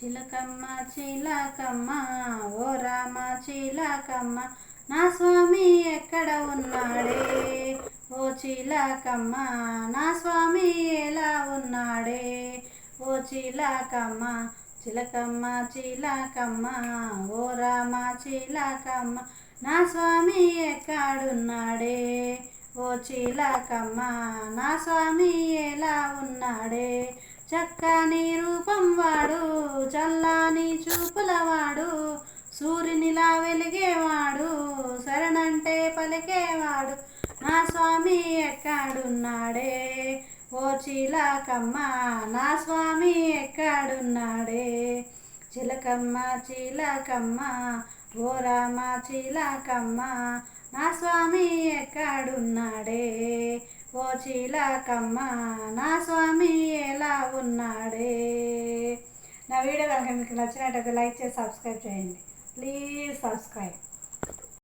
చిలకమ్మ చిలకమ్మ ఓ రామ చిలకమ్మ నా స్వామి ఎక్కడ ఉన్నాడే, ఓ చిలకమ్మ నా స్వామి ఎలా ఉన్నాడే, ఓ చిలకమ్మ చిలకమ్మ చిలకమ్మ ఓ రామ చిలకమ్మ నా స్వామి ఎక్కడున్నాడే, ఓ చిలకమ్మ నా స్వామి ఎలా ఉన్నాడే. చక్కని రూపం వాడు, చల్లని చూపులవాడు, సూర్యునిలా వెలిగేవాడు, శరణంటే పలికేవాడు, నా స్వామి ఎక్కడున్నాడే, ఓ చిలకమ్మ నా స్వామి ఎక్కడున్నాడే. చిలకమ్మ చిలకమ్మ ఓ రామ చిలకమ్మ నా స్వామి ఎక్కడున్నాడే, ఓ చిలకమ్మ నా స్వామి ఎలా ఉన్నాడే. నా వీడియో కనుక మీకు నచ్చినట్టయితే లైక్ చేసి సబ్స్క్రైబ్ చేయండి. Please subscribe.